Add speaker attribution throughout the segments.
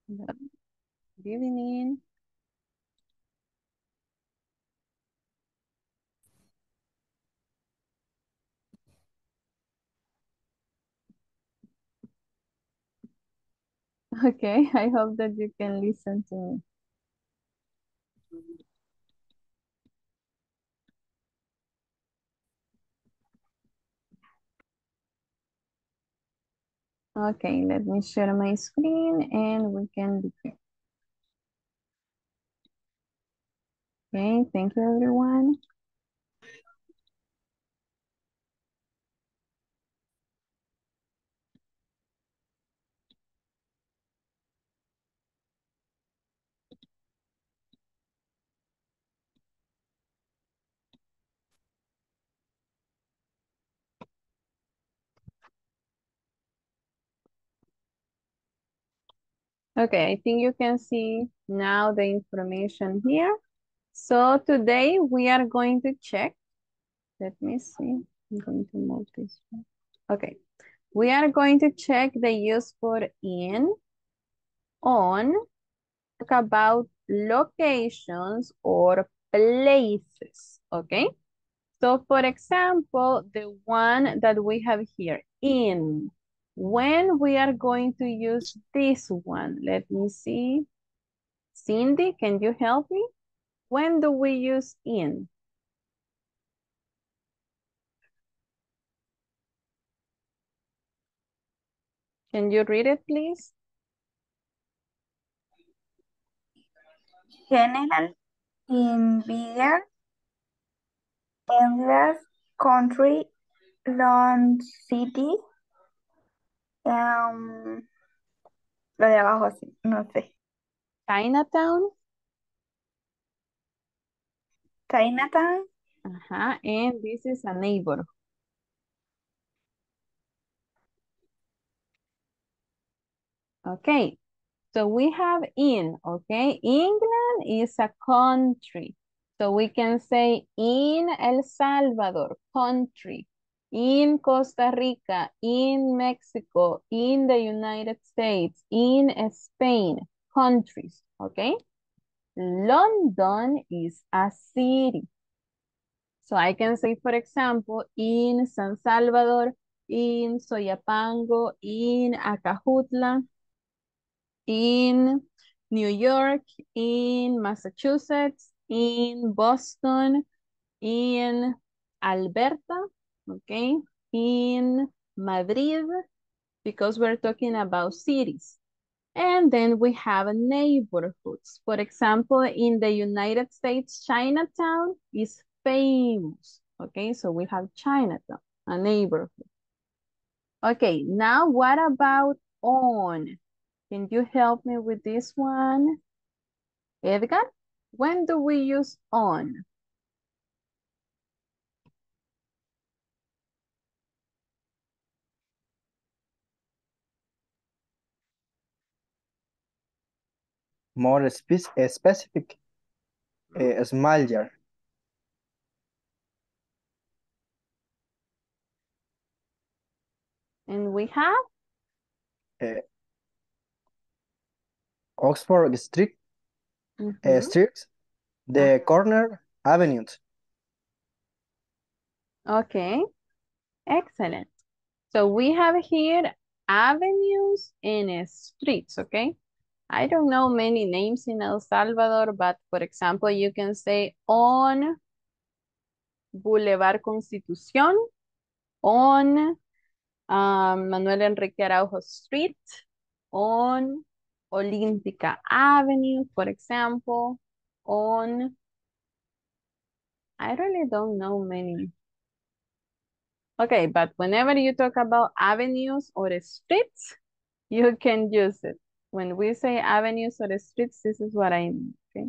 Speaker 1: Good evening. Okay, I hope that you can listen to me. Okay, let me share my screen and we can begin. Okay, thank you everyone. Okay, I think you can see now the information here. So today we are going to check. Let me see. I'm going to move this one. Okay, we are going to check the use for in, on, talk about locations or places. Okay. So for example, the one that we have here, in. When we are going to use this one? Let me see. Cindy, can you help me? When do we use in? Can you read it, please?
Speaker 2: General in bigger areas, country, long city, lo de abajo sí, no sé.
Speaker 1: Chinatown.
Speaker 2: Chinatown,
Speaker 1: And this is a neighborhood. Okay, so we have in, okay? England is a country. So we can say in El Salvador, country. In Costa Rica, in Mexico, in the United States, in Spain, countries, okay? London is a city. So I can say, for example, in San Salvador, in Soyapango, in Acajutla, in New York, in Massachusetts, in Boston, in Alberta, okay, in Madrid, because we're talking about cities. And then we have neighborhoods. For example, in the United States, Chinatown is famous. Okay, so we have Chinatown, a neighborhood. Okay, now what about on? Can you help me with this one? Edgar, when do we use on?
Speaker 3: More specific, smaller.
Speaker 1: And we have?
Speaker 3: uh, Oxford Street, streets, the corner avenues.
Speaker 1: Okay, excellent. So we have here avenues and streets, okay? I don't know many names in El Salvador, but for example, you can say on Boulevard Constitución, on Manuel Enrique Araujo Street, on Olímpica Avenue, for example, on, I really don't know many. Okay, but whenever you talk about avenues or streets, you can use it. When we say avenues or streets, this is what I mean, okay?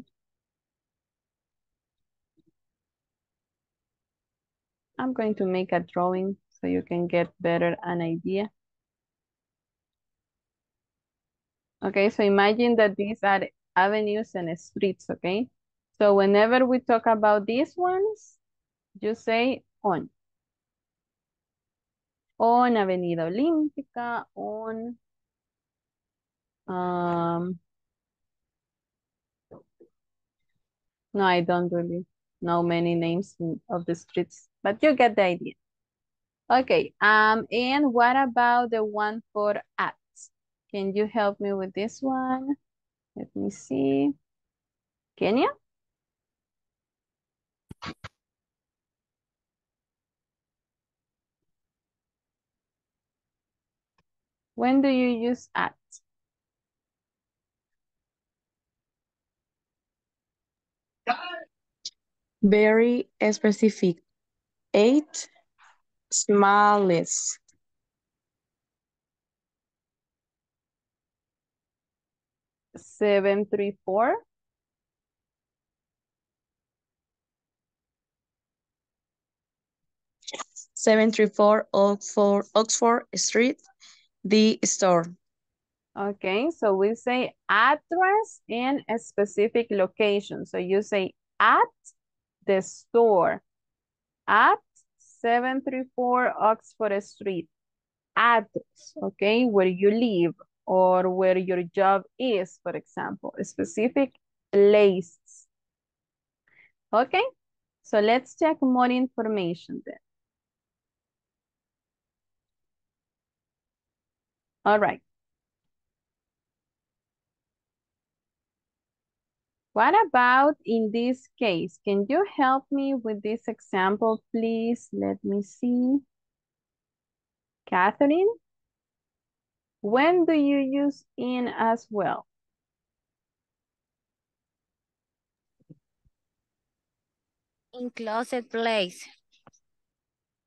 Speaker 1: I'm going to make a drawing so you can get better an idea. Okay, so imagine that these are avenues and streets, okay? So whenever we talk about these ones, you say on. On Avenida Olímpica, on No, I don't really know many names of the streets, but you get the idea. Okay, and what about the one for at? Can you help me with this one? Let me see. Kenya? When do you use at?
Speaker 4: Very specific. 8 smallest.
Speaker 1: 734.
Speaker 4: 734 Oxford Street, the store.
Speaker 1: Okay, so we say address and a specific location. So you say at the store, at 734 Oxford Street, address, okay, where you live or where your job is, for example, a specific place. Okay, so let's check more information then. All right. What about in this case? Can you help me with this example, please? Let me see. Catherine, when do you use in as well?
Speaker 5: In closet place.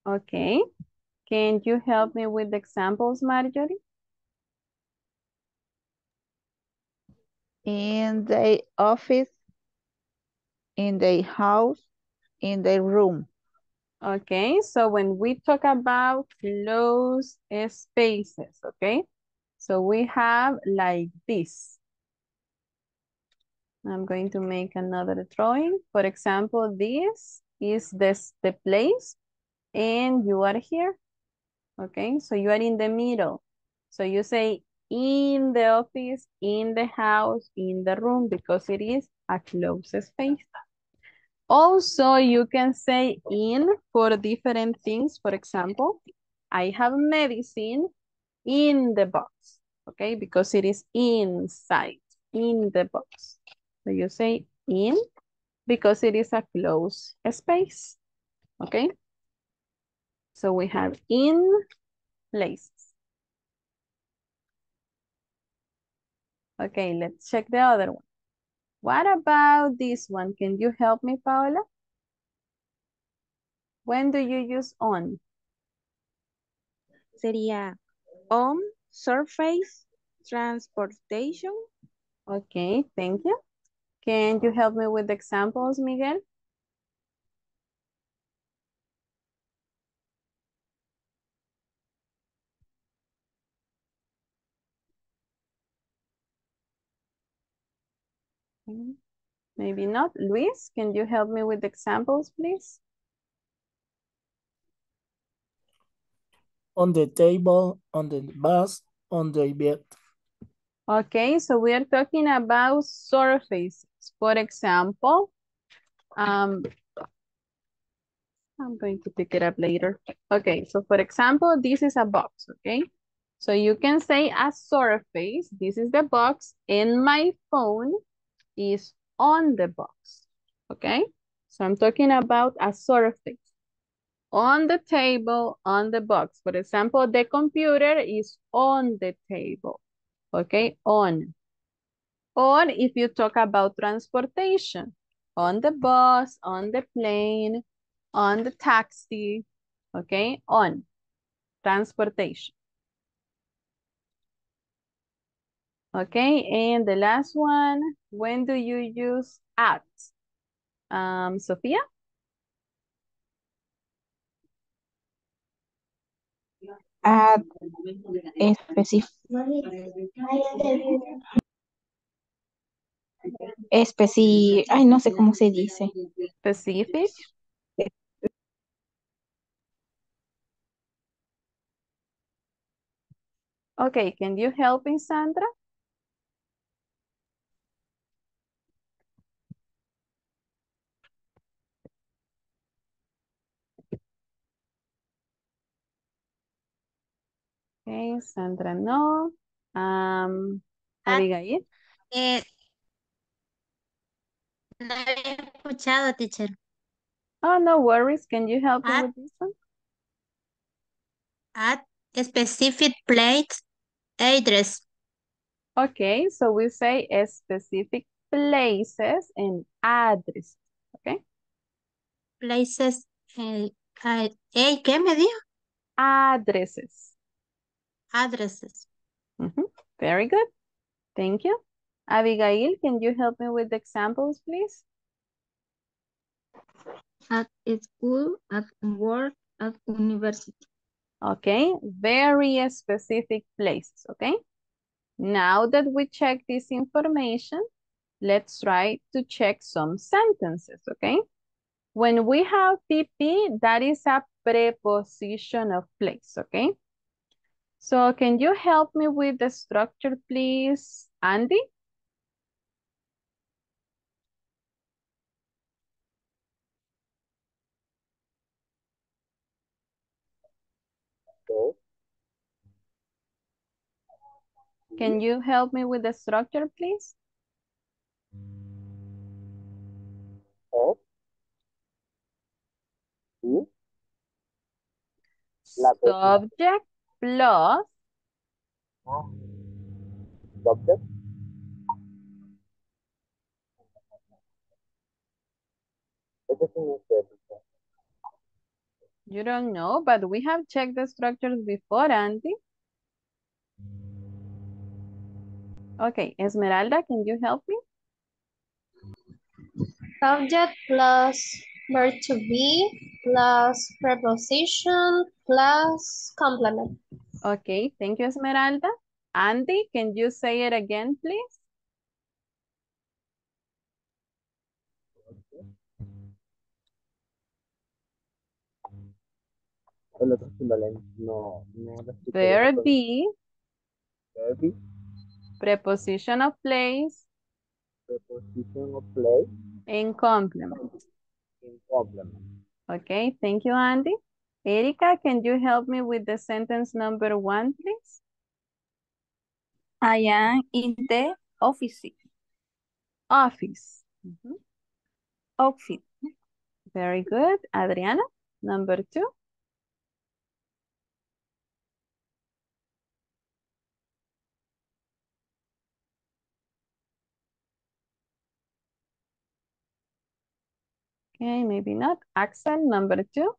Speaker 1: Okay. Can you help me with the examples, Marjorie?
Speaker 2: In the office, in the house, in the room.
Speaker 1: Okay, so when we talk about closed spaces, okay? So we have like this. I'm going to make another drawing. For example, this is the place and you are here. Okay, so you are in the middle. So you say in the office, in the house, in the room, because it is a closed space. Also, you can say in for different things. For example, I have medicine in the box, okay? Because it is inside, in the box. So you say in because it is a closed space, okay? So we have in places. Okay, let's check the other one. What about this one? Can you help me, Paola? When do you use on?
Speaker 5: Sería on surface transportation.
Speaker 1: Okay, thank you. Can you help me with the examples, Miguel? Maybe not. Luis, can you help me with the examples, please?
Speaker 6: On the table, on the bus, on the bed.
Speaker 1: Okay, so we are talking about surfaces. For example, I'm going to pick it up later. Okay, so for example, this is a box, okay? So you can say a surface, this is the box, and my phone is on the box, okay? So I'm talking about a surface. On the table, on the box. For example, the computer is on the table, okay? On. Or if you talk about transportation, on the bus, on the plane, on the taxi, okay? On. Transportation. Okay, and the last one, when do you use at? Sophia?
Speaker 2: At specific. Ay, no sé cómo se dice.
Speaker 1: Specific? Okay, can you help me, Sandra? Okay, Sandra, no. Abigail.
Speaker 7: No había escuchado, teacher.
Speaker 1: Oh, no worries. Can you help me with this one?
Speaker 7: At specific place address.
Speaker 1: Okay, so we say specific places and address. Okay.
Speaker 7: Places. ¿Qué me dijo?
Speaker 1: Addresses.
Speaker 7: Addresses.
Speaker 1: Very good. Thank you. Abigail, can you help me with the examples, please?
Speaker 7: At school, at work, at university.
Speaker 1: Okay, very specific places, okay? Now that we check this information, let's try to check some sentences, okay? When we have PP, that is a preposition of place, okay? So can you help me with the structure, please, Andy? Can you help me with the structure, please? Subject plus
Speaker 8: Subject.
Speaker 1: you don't know, but we have checked the structures before, Andy. Okay, Esmeralda, can you help me?
Speaker 9: Subject plus verb to be plus preposition plus complement.
Speaker 1: Okay, thank you, Esmeralda. Andy, can you say it again, please? Verb be, preposition of place,
Speaker 8: Preposition of place
Speaker 1: and complement.
Speaker 8: in complement.
Speaker 1: Okay, thank you, Andy. Erika, can you help me with the sentence number 1, please?
Speaker 5: I am in the office.
Speaker 1: Office.
Speaker 5: Outfit.
Speaker 1: Very good. Adriana, number 2. Okay, maybe not. Axel, number 2.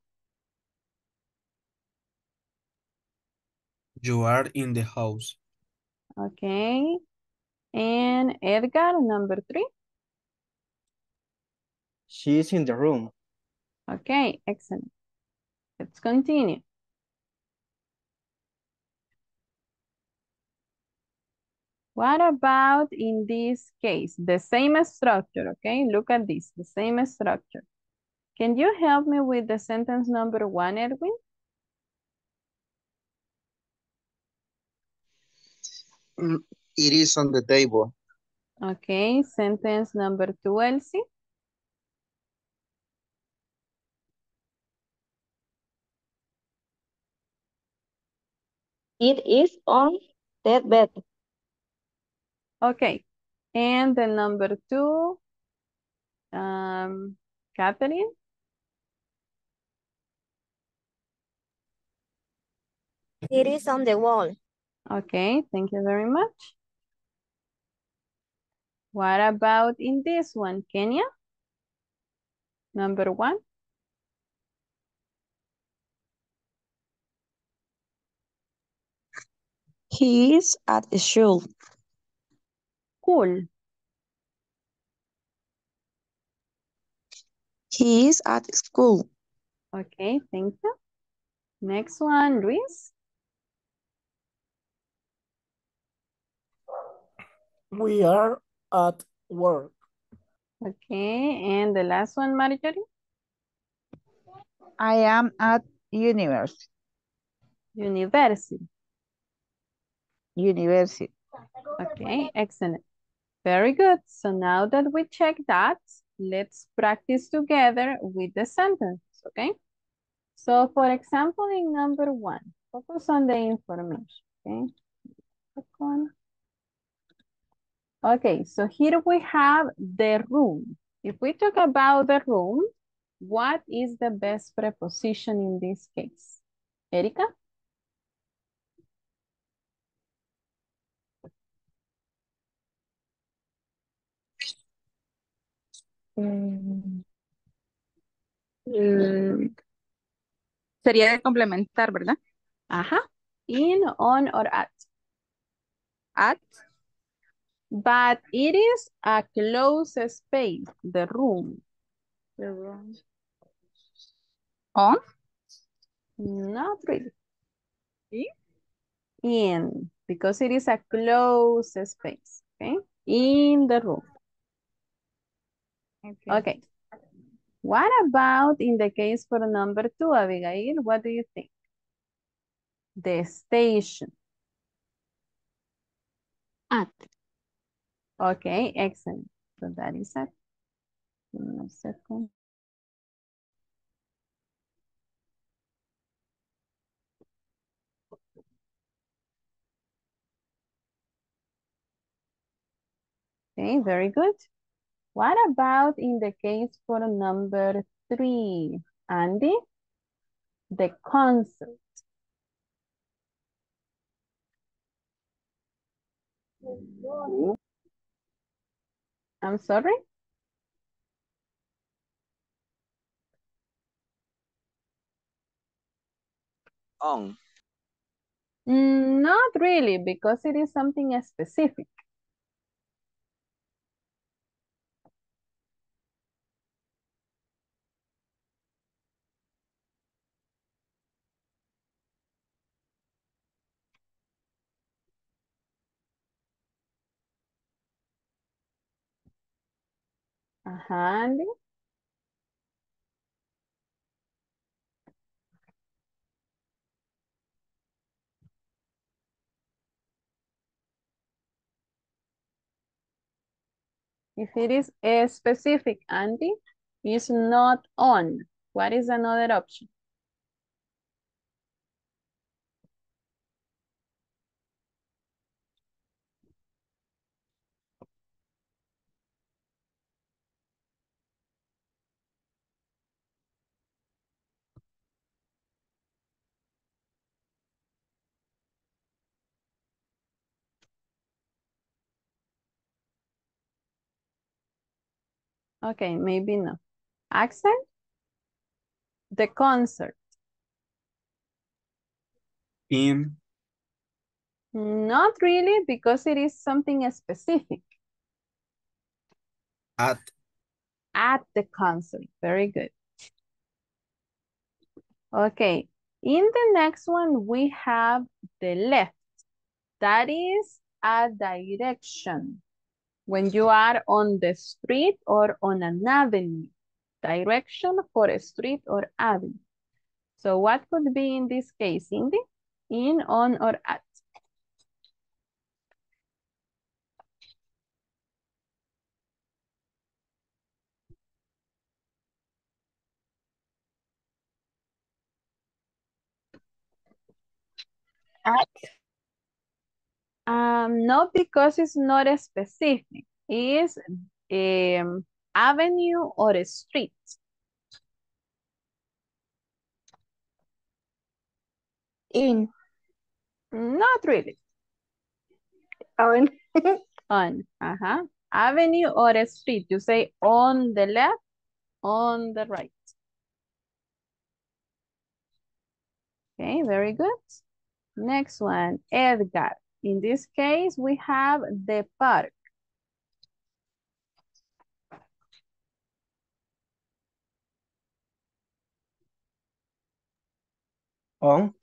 Speaker 10: You are in the house.
Speaker 1: Okay. And Edgar, number 3.
Speaker 3: She is in the room.
Speaker 1: Okay, excellent. Let's continue. What about in this case? The same structure, okay? Look at this, the same structure. Can you help me with the sentence number 1, Edwin?
Speaker 8: It is on the table.
Speaker 1: Okay, sentence number 2, Elsie.
Speaker 4: It is on that bed.
Speaker 1: Okay, and the number 2, Catherine.
Speaker 5: It is on the wall.
Speaker 1: Okay, thank you very much. What about in this one, Kenya? Number 1.
Speaker 4: He is at school.
Speaker 1: Cool.
Speaker 4: He is at school.
Speaker 1: Okay, thank you. Next one, Luis.
Speaker 6: We are at work.
Speaker 1: Okay, and the last one, Marjorie.
Speaker 2: I am at university.
Speaker 1: University.
Speaker 2: University.
Speaker 1: Okay, excellent. Very good. So now that we check that, let's practice together with the sentence, okay? So for example, in number 1, Focus on the information, okay? Okay, so here we have the room. If we talk about the room, what is the best preposition in this case? Erika?
Speaker 5: Sería de complementar, ¿verdad?
Speaker 1: Ajá. In, on, or at.
Speaker 5: At.
Speaker 1: But it is a closed space, the room.
Speaker 5: The room. On.
Speaker 1: Not really.
Speaker 5: Sí.
Speaker 1: In, because it is a closed space, okay? In the room. Okay. What about in the case for number 2, Abigail? What do you think? The station.
Speaker 7: At.
Speaker 1: Okay, excellent. So that is it. Give me a second. Okay, very good. What about in the case for number 3, Andy? The concert. I'm sorry?
Speaker 8: On.
Speaker 1: Not really, because it is something specific. Andy. If it is a specific, Andy, it's not on. What is another option? Okay, maybe no. Accent? The concert.
Speaker 8: In.
Speaker 1: Not really, because it is something specific.
Speaker 8: At.
Speaker 1: At the concert. Very good. Okay. In the next one, we have the left. That is a direction. When you are on the street or on an avenue. Direction for a street or avenue. So what could be in this case, Cindy? In, on, or at?
Speaker 5: At.
Speaker 1: No, because it's not a specific. It's avenue or a street.
Speaker 5: In.
Speaker 1: Not really.
Speaker 5: On.
Speaker 1: On. Avenue or a street. You say on the left, on the right. Okay, very good. Next one, Edgar. In this case, we have the park.
Speaker 3: On.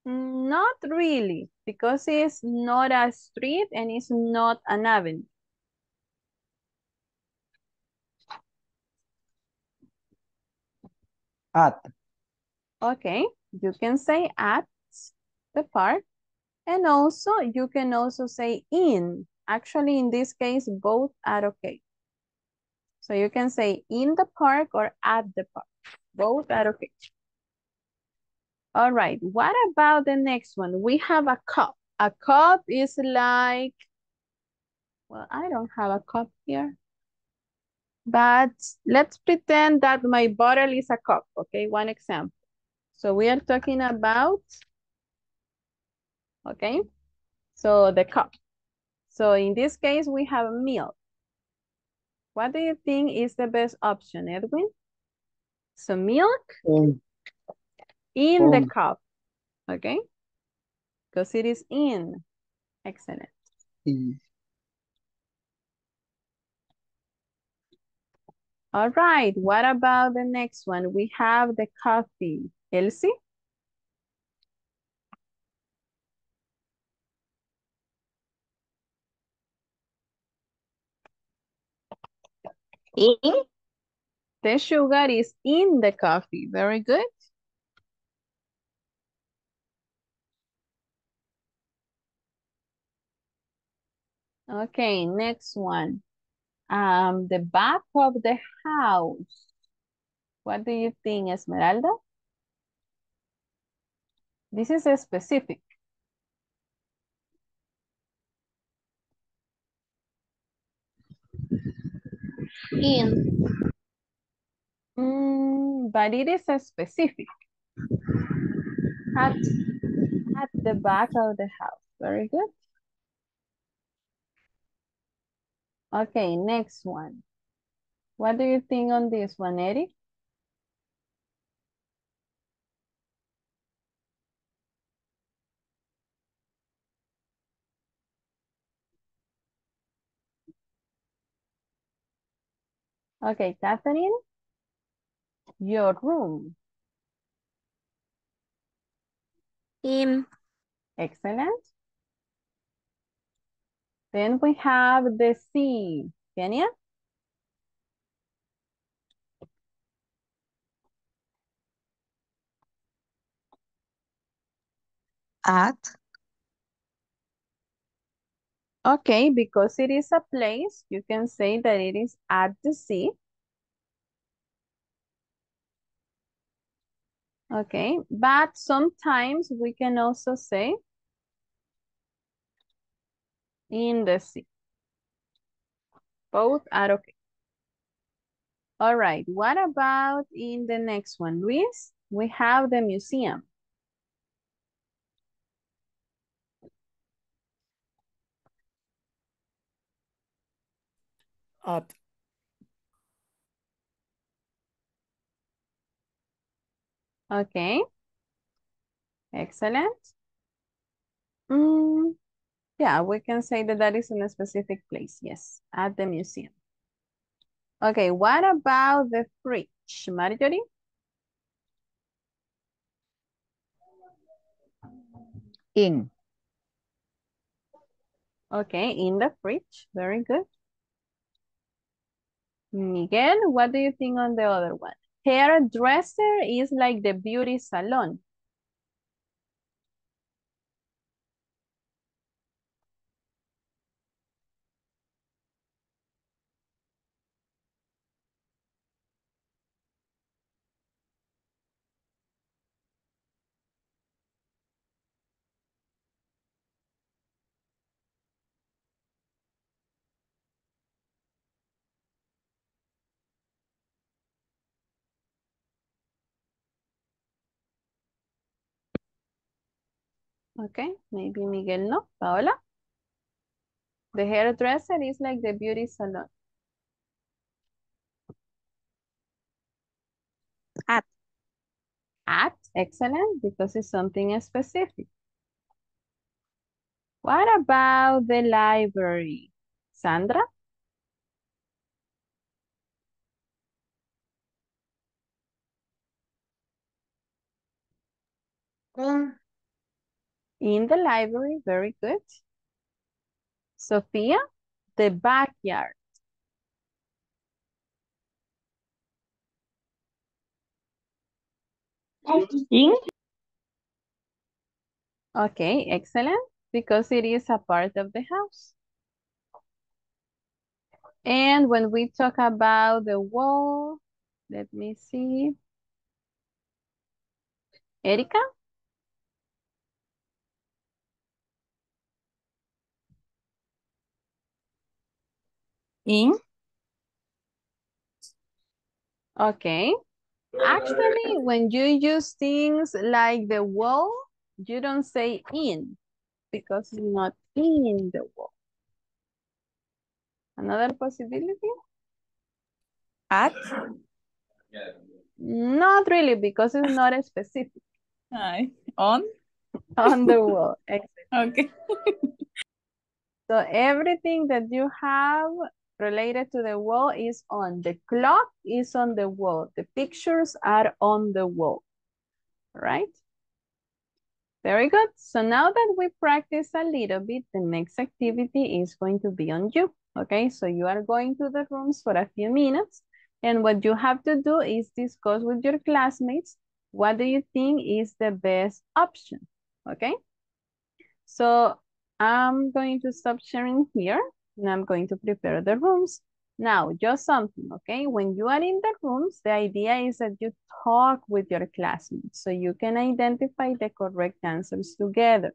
Speaker 1: Not really, because it's not a street and it's not an avenue.
Speaker 3: At.
Speaker 1: Okay, you can say at the park, and also you can also say in. Actually, in this case, both are okay. So you can say in the park or at the park. Both are okay. All right, what about the next one? We have a cup. A cup is like, well, I don't have a cup here. But let's pretend that my bottle is a cup, okay? One example. So we are talking about, okay? So the cup. So in this case, we have milk. What do you think is the best option, Edwin? So milk in the cup, okay? Because it is in. Excellent. All right, what about the next one? We have the coffee. Elsie?
Speaker 4: In.
Speaker 1: The sugar is in the coffee. Very good. Okay, next one. The back of the house. What do you think, Esmeralda? This is a specific.
Speaker 9: In.
Speaker 1: But it is a specific. At the back of the house. Very good. Okay, next one. What do you think on this one, Eric? Okay, Catherine, your room.
Speaker 5: In.
Speaker 1: Excellent. Then we have the sea. Kenya?
Speaker 4: At.
Speaker 1: Okay, because it is a place, you can say that it is at the sea. Okay, but sometimes we can also say in the sea. Both are okay. All right, what about in the next one, Luis? We have the museum.
Speaker 6: At.
Speaker 1: Okay, excellent. Yeah, we can say that that is in a specific place, yes, at the museum. Okay, what about the fridge, Marjorie?
Speaker 2: In.
Speaker 1: Okay, in the fridge, very good. Miguel, what do you think on the other one? Hairdresser is like the beauty salon. Okay, maybe Miguel no. Paola? The hairdresser is like the beauty salon.
Speaker 4: At.
Speaker 1: At, excellent, because it's something specific. What about the library? Sandra? In the library, very good. Sophia? The backyard.
Speaker 4: In.
Speaker 1: Okay, excellent, because it is a part of the house. And when we talk about the wall, let me see. Erika,
Speaker 4: In.
Speaker 1: Okay. Actually, when you use things like the wall, you don't say in because it's not in the wall. Another possibility?
Speaker 4: At.
Speaker 1: Not really because it's not specific.
Speaker 4: Ay. On.
Speaker 1: On the wall. Exactly.
Speaker 4: Okay.
Speaker 1: So everything that you have related to the wall is on. The clock is on the wall. The pictures are on the wall, right? Very good. So now that we practice a little bit, the next activity is going to be on you. Okay, so you are going to the rooms for a few minutes. And what you have to do is discuss with your classmates, what do you think is the best option? Okay, so I'm going to stop sharing here and I'm going to prepare the rooms. Now, just something, okay? When you are in the rooms, the idea is that you talk with your classmates so you can identify the correct answers together.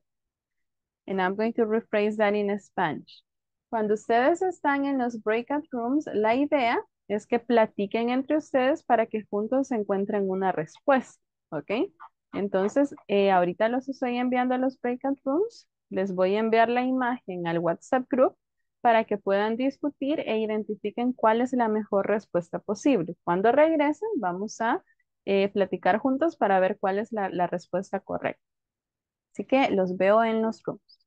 Speaker 1: And I'm going to rephrase that in Spanish. Cuando ustedes están en los breakout rooms, la idea es que platiquen entre ustedes para que juntos encuentren una respuesta, ¿ok? Entonces, ahorita los estoy enviando a los breakout rooms. Les voy a enviar la imagen al WhatsApp group para que puedan discutir e identifiquen cuál es la mejor respuesta posible. Cuando regresen, vamos a platicar juntos para ver cuál es la respuesta correcta. Así que los veo en los rooms.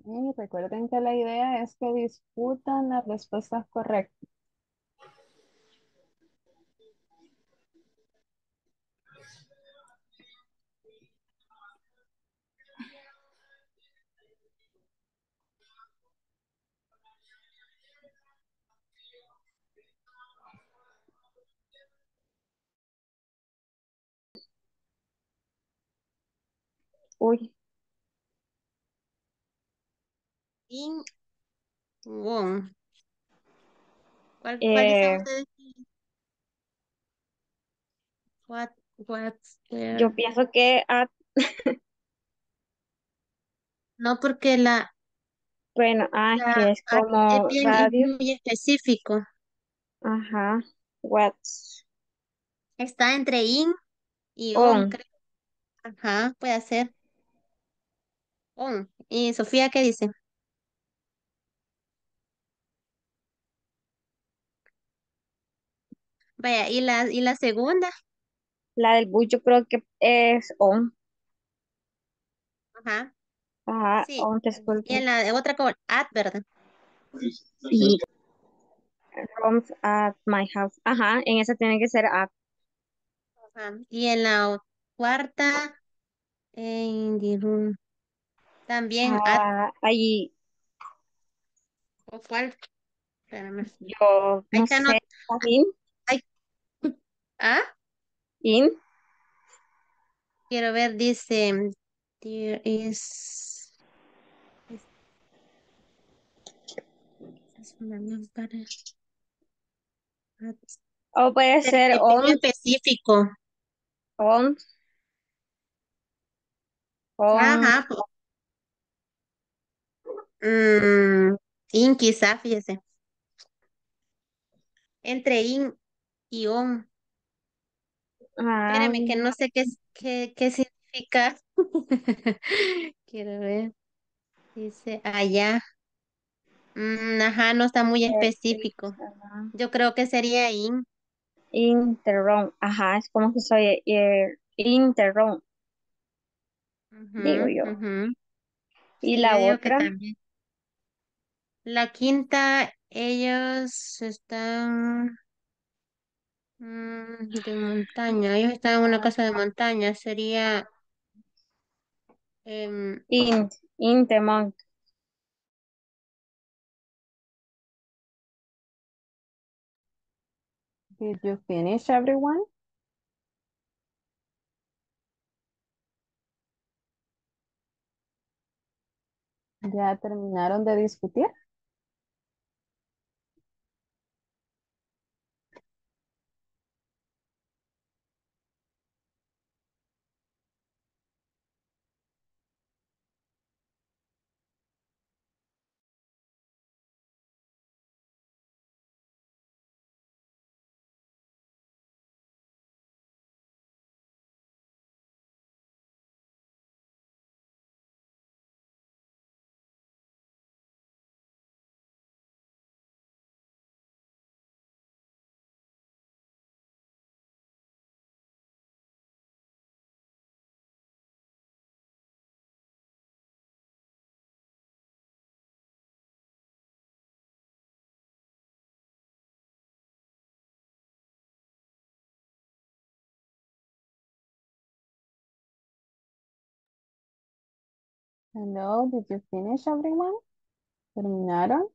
Speaker 1: Y recuerden que la idea es que discutan las respuestas correctas.
Speaker 2: Uy,
Speaker 5: In, won. ¿Cuál dicen
Speaker 2: eh,
Speaker 5: ustedes? What, what's
Speaker 2: yo
Speaker 5: there?
Speaker 2: pienso que at,
Speaker 5: No, porque
Speaker 2: bueno, que es como
Speaker 5: es
Speaker 2: radio.
Speaker 5: muy específico.
Speaker 2: Ajá. What's
Speaker 5: Está entre in y on,
Speaker 2: on?
Speaker 5: creo. Ajá, puede ser. On. ¿Y Sofía qué dice? Vaya, ¿y la segunda?
Speaker 2: La del bus yo creo que es on.
Speaker 5: Ajá,
Speaker 2: Ajá,
Speaker 5: sí.
Speaker 2: on the school
Speaker 5: Y en
Speaker 2: bus.
Speaker 5: la otra con at, ¿verdad?
Speaker 2: Y rooms at my house. Ajá, en esa tiene que ser at.
Speaker 5: Ajá. Y en la cuarta, in the room. También at,
Speaker 2: Ah, ahí
Speaker 5: ¿o cuál? Espérame.
Speaker 2: yo
Speaker 5: I
Speaker 2: no
Speaker 5: cannot,
Speaker 2: sé. In,
Speaker 5: I, ah,
Speaker 2: in.
Speaker 5: quiero ver, dice, there is, es una lámpara. At.
Speaker 2: O puede
Speaker 5: Pero
Speaker 2: ser
Speaker 5: es muy específico.
Speaker 2: on, on.
Speaker 5: Ajá. Mm, in quizá, fíjese. Entre in y on.
Speaker 2: Ah,
Speaker 5: Espérame, que no sé qué significa. Quiero ver. Dice allá. Ajá, no está muy
Speaker 2: sí,
Speaker 5: específico.
Speaker 2: ajá.
Speaker 5: Yo creo que sería in.
Speaker 2: Interrump. Ajá, es como que soy interrump, digo
Speaker 5: Ujú,
Speaker 2: yo.
Speaker 5: ujú.
Speaker 2: Y
Speaker 5: Sí, yo
Speaker 2: la
Speaker 5: digo que
Speaker 2: otra,
Speaker 5: también. La quinta, ellos están de montaña. Ellos están en una casa de montaña. Sería em,
Speaker 2: intermonk.
Speaker 1: Did you finish, everyone? ¿Ya terminaron de discutir? Hello, did you finish, everyone? ¿Terminaron?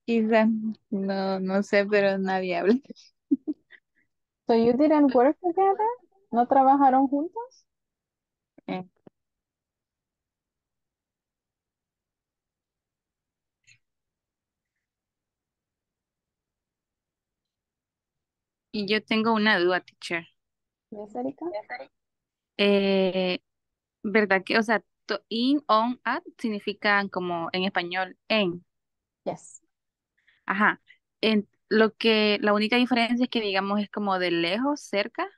Speaker 4: Quizás, no sé, pero nadie habla.
Speaker 1: So you didn't work together? ¿No trabajaron juntos?
Speaker 4: Eh, Y yo tengo una duda, teacher.
Speaker 1: Yes, Erika?
Speaker 4: Eh, ¿Verdad que, o sea, in, on, at significan como en español en?
Speaker 1: Yes.
Speaker 4: Ajá. La única diferencia es que digamos es como de lejos, cerca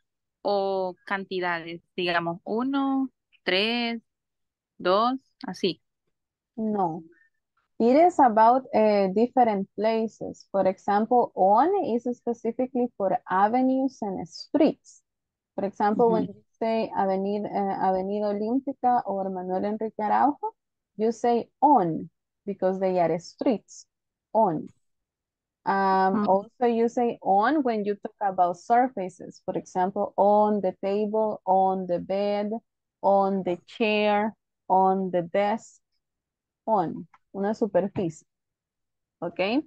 Speaker 4: o cantidades, digamos uno, tres, dos, así.
Speaker 1: No. It is about different places. For example, on is specifically for avenues and streets. For example, when
Speaker 4: Ujú.
Speaker 1: you say Avenida Olímpica or Manuel Enrique Araujo, you say on because they are streets. On.
Speaker 4: Mm,
Speaker 1: Also, you say on when you talk about surfaces. For example, on the table, on the bed, on the chair, on the desk, on. Una superficie. Okay.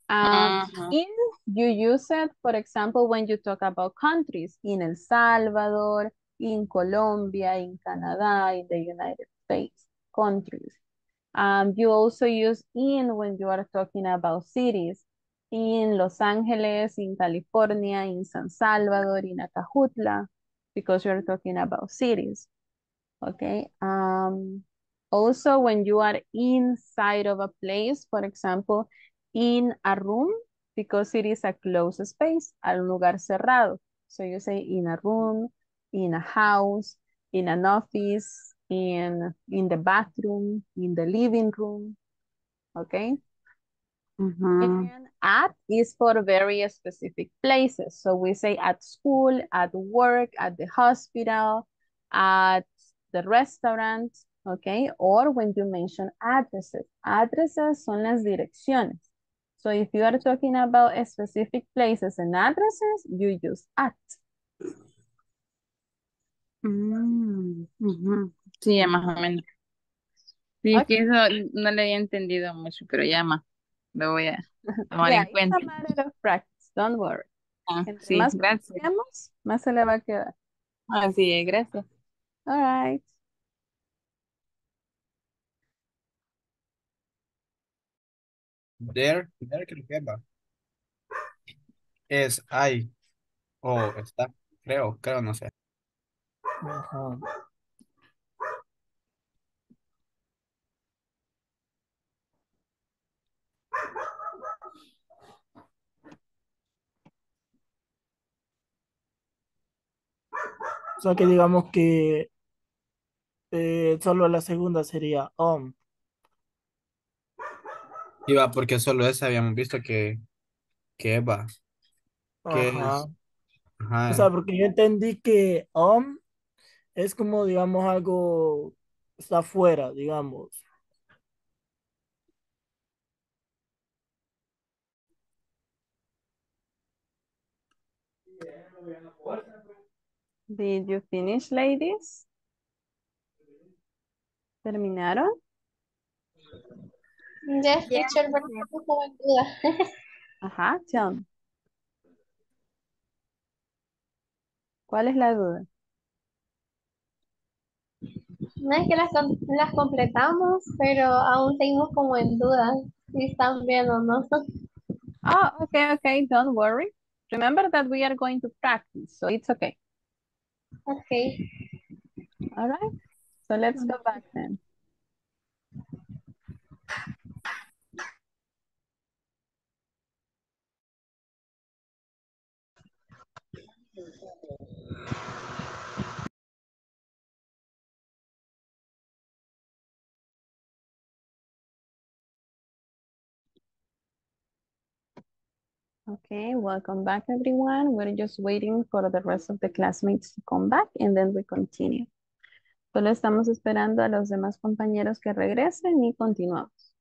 Speaker 4: ajá.
Speaker 1: In, you use it, for example, when you talk about countries, in El Salvador, in Colombia, in Canada, in the United States, countries. You also use in when you are talking about cities, in Los Angeles, in California, in San Salvador, in Acajutla, because you're talking about cities. Okay. Also, when you are inside of a place, for example, in a room, because it is a closed space, a lugar cerrado. So you say in a room, in a house, in an office, in the bathroom, in the living room. Okay.
Speaker 4: Ujú.
Speaker 1: And at is for very specific places. So we say at school, at work, at the hospital, at the restaurant, okay? Or when you mention addresses. Addresses son las direcciones. So if you are talking about specific places and addresses, you use at.
Speaker 4: Ujú. Sí, ya más o menos. Sí, es que
Speaker 1: Okay.
Speaker 4: eso no le había entendido mucho, pero ya más lo voy a tomar
Speaker 1: Yeah,
Speaker 4: en
Speaker 1: it's a
Speaker 4: cuenta.
Speaker 1: matter of practice. Don't worry.
Speaker 4: Ah,
Speaker 1: Entre
Speaker 4: sí,
Speaker 1: más
Speaker 4: gracias.
Speaker 1: practicemos, más se le va a quedar.
Speaker 4: Así es, gracias.
Speaker 1: All right.
Speaker 8: There creo que va. Es hay o está. Creo, no sé.
Speaker 6: Ajá. sea que digamos que solo la segunda sería on.
Speaker 8: Y va, porque solo esa habíamos visto que va, que
Speaker 6: Ajá.
Speaker 8: es,
Speaker 6: O
Speaker 8: ajá,
Speaker 6: sea, porque yo entendí que on es como, digamos, algo está afuera, digamos.
Speaker 1: Did you finish, ladies? ¿Terminaron?
Speaker 9: Yes,
Speaker 2: Yes,
Speaker 9: teacher, pero
Speaker 2: teacher.
Speaker 9: no estaba en duda.
Speaker 1: Ajá, tell me. ¿Cuál es la duda?
Speaker 9: No es que las completamos, pero aún seguimos como en duda si están bien o no.
Speaker 1: Oh, okay, okay, don't worry. Remember that we are going to practice, so it's okay.
Speaker 9: Ok.
Speaker 1: All right, so let's go back then. Okay, welcome back everyone. We're just waiting for the rest of the classmates to come back and then we continue. Solo estamos esperando a los demás compañeros que regresen y continuamos.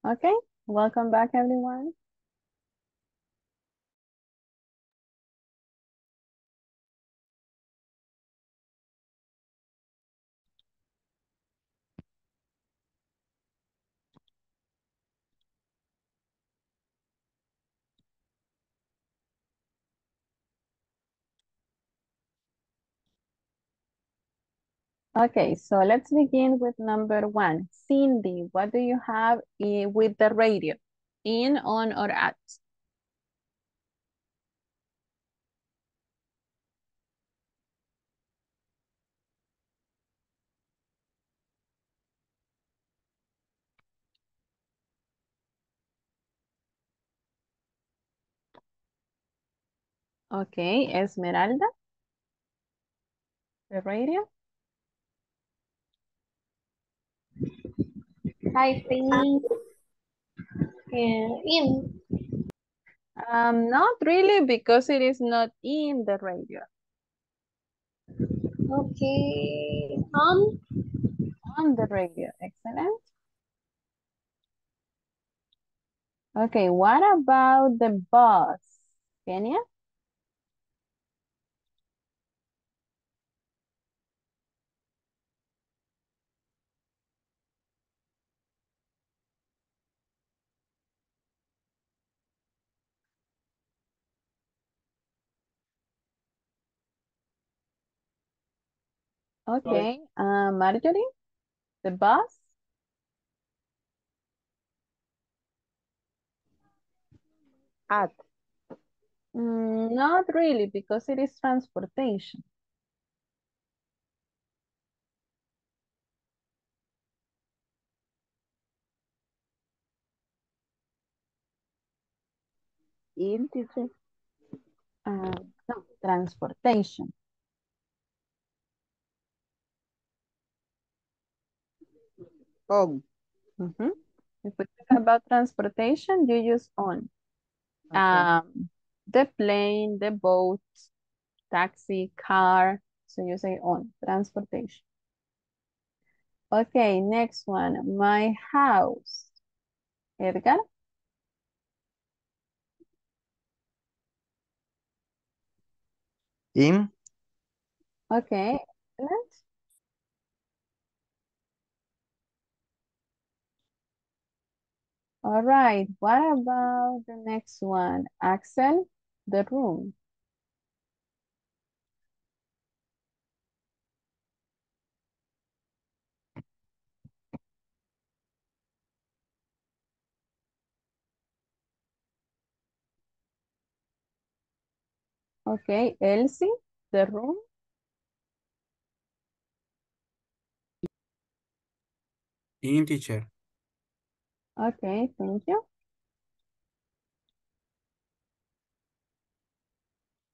Speaker 1: Okay, welcome back everyone. Okay, so let's begin with number one. Cindy, what do you have with the radio? In, on, or at? Okay, Esmeralda, the radio?
Speaker 9: I think in.
Speaker 1: Not really because it is not in the radio.
Speaker 9: Okay.
Speaker 1: On the radio, excellent. Okay, what about the bus? Kenya? Okay, Marjorie, the bus?
Speaker 2: At.
Speaker 1: Not really because it is transportation.
Speaker 2: In, teacher.
Speaker 1: No, transportation.
Speaker 2: On.
Speaker 1: Mhm. If we talk about transportation, you use on.
Speaker 2: Okay.
Speaker 1: The plane, the boat, taxi, car. So you say on, transportation. Okay, next one, my house. Edgar?
Speaker 3: In.
Speaker 1: Okay, excellent. All right, what about the next one? Axel, the room. Okay, Elsie, the room.
Speaker 8: In, teacher.
Speaker 1: Okay, thank you.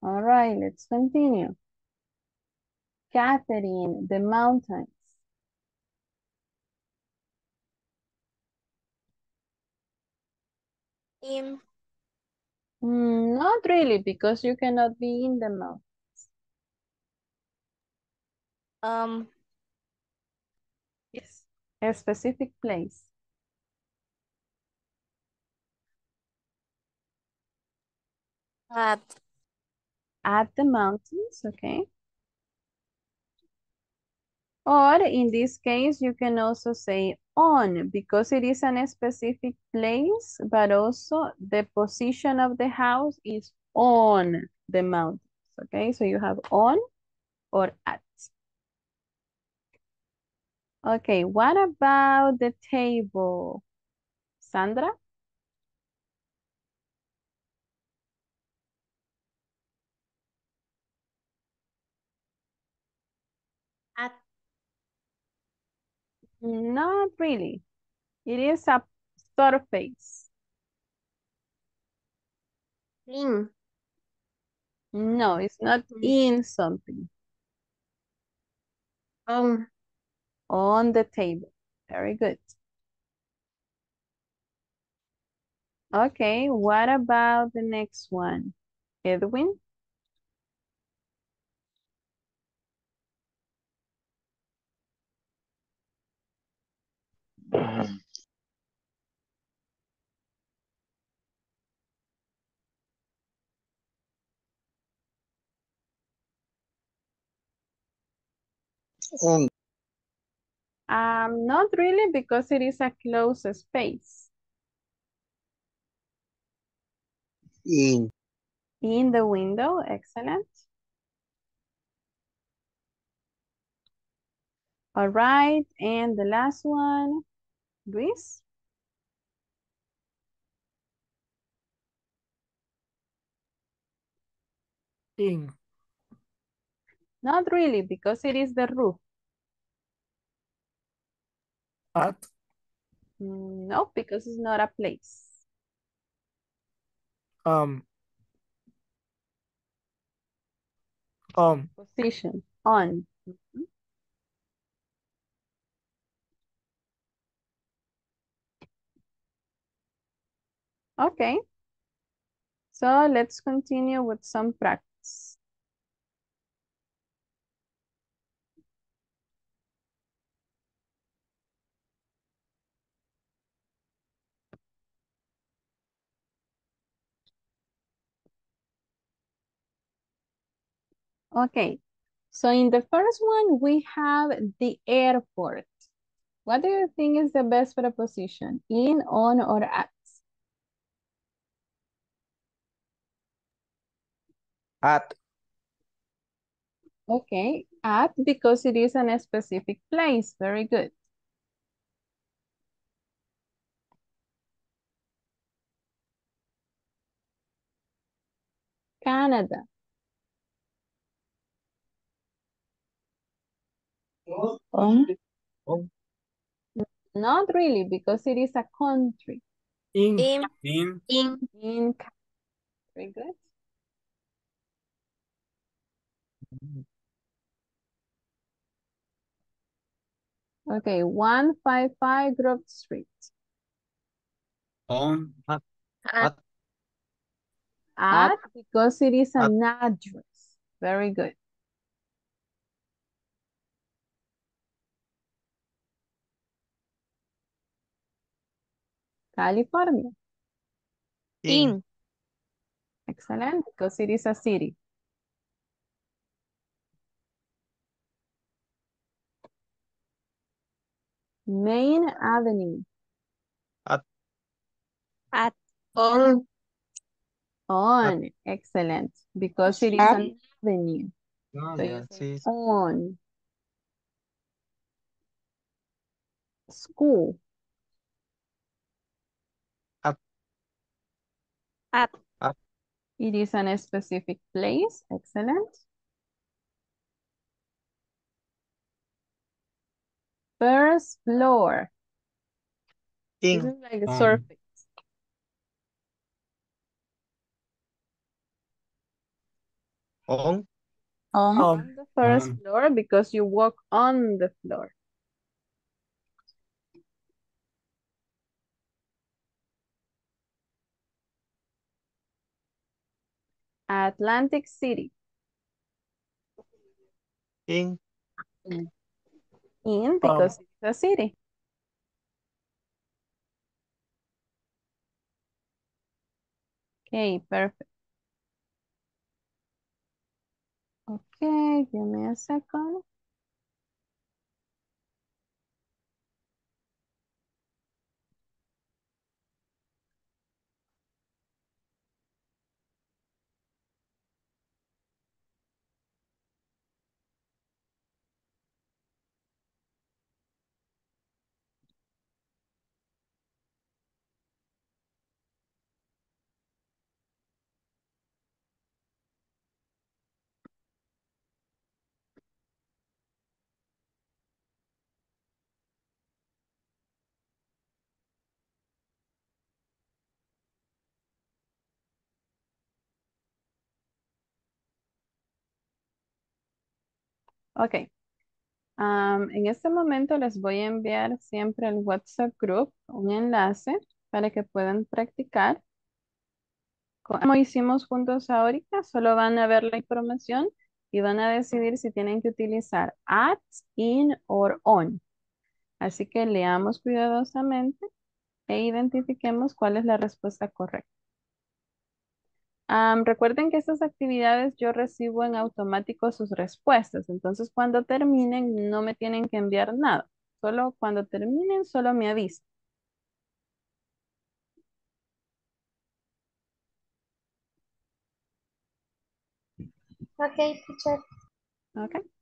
Speaker 1: All right, let's continue. Catherine, the mountains.
Speaker 5: In.
Speaker 1: Not really, because you cannot be in the mountain.
Speaker 5: Um.
Speaker 1: It's a specific place.
Speaker 5: At.
Speaker 1: At the mountains, okay. Or in this case, you can also say on because it is a specific place, but also the position of the house is on the mountains, okay? So you have on or at. Okay, what about the table? Sandra?
Speaker 5: At.
Speaker 1: Not really. It is a surface.
Speaker 5: In.
Speaker 1: No, it's not in something.
Speaker 5: On.
Speaker 1: On the table. Very good. Okay, what about the next one? Edwin?
Speaker 3: On.
Speaker 1: Not really because it is a closed space.
Speaker 3: In.
Speaker 1: In the window, excellent. All right, and the last one, Luis?
Speaker 6: In.
Speaker 1: Not really because it is the roof.
Speaker 6: At.
Speaker 1: No, because it's not a place.
Speaker 6: Um.
Speaker 1: Position, on. Mhm. Okay, so let's continue with some practice. Okay, so in the first one, we have the airport. What do you think is the best preposition? In, on, or at?
Speaker 3: At.
Speaker 1: Okay, at because it is a specific place. Very good. Canada.
Speaker 3: On.
Speaker 1: Not really because it is a country.
Speaker 6: In.
Speaker 5: In.
Speaker 8: In.
Speaker 5: In.
Speaker 1: In, very good. Okay, 155 Grove Street.
Speaker 8: On.
Speaker 5: At.
Speaker 1: At because it is
Speaker 3: At.
Speaker 1: an address. Very good. California.
Speaker 5: In.
Speaker 1: Excellent, because it is a city. Main Avenue.
Speaker 3: At.
Speaker 2: At.
Speaker 5: On.
Speaker 1: On. Excellent. Because it is
Speaker 3: At.
Speaker 1: an avenue.
Speaker 3: No,
Speaker 1: So you
Speaker 3: ya,
Speaker 1: say
Speaker 3: sí.
Speaker 1: on. School.
Speaker 3: At.
Speaker 2: At.
Speaker 3: At.
Speaker 1: It is an specific place. Excellent. First floor. This
Speaker 3: In.
Speaker 1: is like a
Speaker 8: On.
Speaker 1: surface.
Speaker 3: On.
Speaker 4: On.
Speaker 1: On the first
Speaker 8: On.
Speaker 1: floor because you walk on the floor. Atlantic City.
Speaker 3: In.
Speaker 1: In because it's a city. Okay, perfect. Okay, give me a second. Ok. En este momento les voy a enviar siempre al WhatsApp Group un enlace para que puedan practicar. Como hicimos juntos ahorita, solo van a ver la información y van a decidir si tienen que utilizar at, in or on. Así que leamos cuidadosamente e identifiquemos cuál es la respuesta correcta. Recuerden que estas actividades yo recibo en automático sus respuestas, entonces cuando terminen no me tienen que enviar nada. Solo cuando terminen, solo me avisan.
Speaker 9: Ok, teacher.
Speaker 1: ¿Ok?